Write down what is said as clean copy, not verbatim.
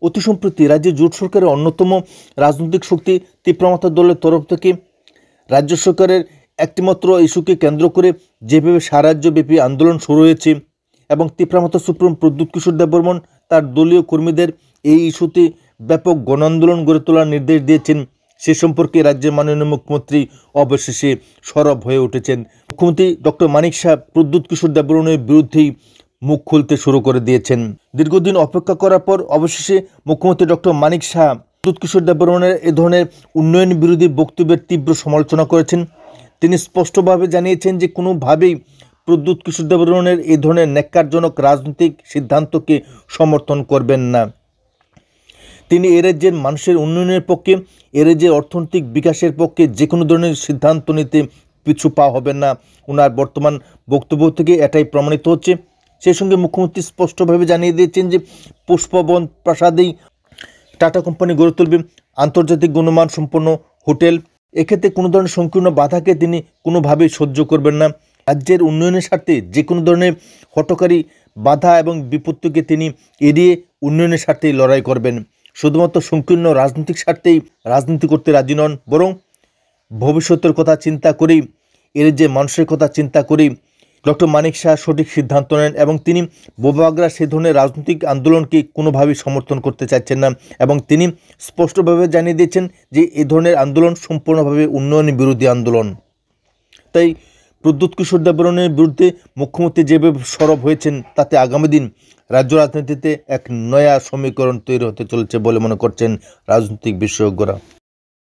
অতি সম্প্রতি রাজ্যে জোট সরকারের অন্যতম রাজনৈতিক শক্তি তীব্রমাত্রা দলের তরফ থেকে রাজ্য সরকারের একটিমাত্র ইস্যুকে কেন্দ্র করে যেভাবে সারা রাজ্যব্যাপী আন্দোলন শুরু হয়েছে এবং তীব্রমাত্রা সুপ্রিম প্রদ্যুৎ কিশোর দেববর্মন তার দলীয় কর্মীদের এই ইস্যুতে ব্যাপক গণ আন্দোলন গড়ে তোলার নির্দেশ দিয়েছেন, সে সম্পর্কে রাজ্যের মাননীয় মুখ্যমন্ত্রী অবশেষে সরব হয়ে উঠেছেন। মুখ্যমন্ত্রী ডক্টর মানিক শাহ প্রদ্যুৎ কিশোর দেববর্মনের বিরুদ্ধেই মুখ খুলতে শুরু করে দিয়েছেন। দীর্ঘদিন অপেক্ষা করার পর অবশেষে মুখ্যমন্ত্রী ডক্টর মানিক শাহ প্রদ্যুৎ কিশোর দেববর্মনের এ ধরনের উন্নয়ন বিরোধী বক্তব্যের তীব্র সমালোচনা করেছেন। তিনি স্পষ্টভাবে জানিয়েছেন যে কোনোভাবেই প্রদ্যুৎ কিশোর দেববর্মনের এই ধরনের ন্যাক্কারজনক রাজনৈতিক সিদ্ধান্তকে সমর্থন করবেন না। তিনি এ রাজ্যের মানুষের উন্নয়নের পক্ষে, এ রাজ্যের অর্থনৈতিক বিকাশের পক্ষে যে কোনো ধরনের সিদ্ধান্ত নিতে পিছু পা হবেন না। ওনার বর্তমান বক্তব্য থেকে এটাই প্রমাণিত হচ্ছে। সেই সঙ্গে মুখ্যমন্ত্রী স্পষ্টভাবে জানিয়ে দিয়েছেন যে পুষ্পবন প্রাসাদেই টাটা কোম্পানি গড়ে তুলবে আন্তর্জাতিক গুণমান সম্পন্ন হোটেল। এক্ষেত্রে কোনো ধরনের সংকীর্ণ বাধাকে তিনি কোনোভাবেই সহ্য করবেন না। রাজ্যের উন্নয়নের স্বার্থে যে কোনো ধরনের হঠকারী বাধা এবং বিপত্তিকে তিনি এড়িয়ে উন্নয়নের স্বার্থেই লড়াই করবেন। শুধুমাত্র সংকীর্ণ রাজনৈতিক স্বার্থেই রাজনীতি করতে রাজি নন, বরং ভবিষ্যতের কথা চিন্তা করেই, এর যে মানুষের কথা চিন্তা করেই ডক্টর মানিক শাহ সঠিক সিদ্ধান্ত নেন এবং তিনি বোবাগরা সে ধরনের রাজনৈতিক আন্দোলনকে কোনোভাবেই সমর্থন করতে চাইছেন না এবং তিনি স্পষ্টভাবে জানিয়ে দিয়েছেন যে এ ধরনের আন্দোলন সম্পূর্ণভাবে উন্নয়ন বিরোধী আন্দোলন। তাই প্রদ্যুৎ কিশোর দেববর্মনের বিরুদ্ধে মুখ্যমন্ত্রী যেভাবে সরব হয়েছেন তাতে আগামী দিন রাজ্য রাজনীতিতে এক নয়া সমীকরণ তৈরি হতে চলেছে বলে মনে করছেন রাজনৈতিক বিশেষজ্ঞরা।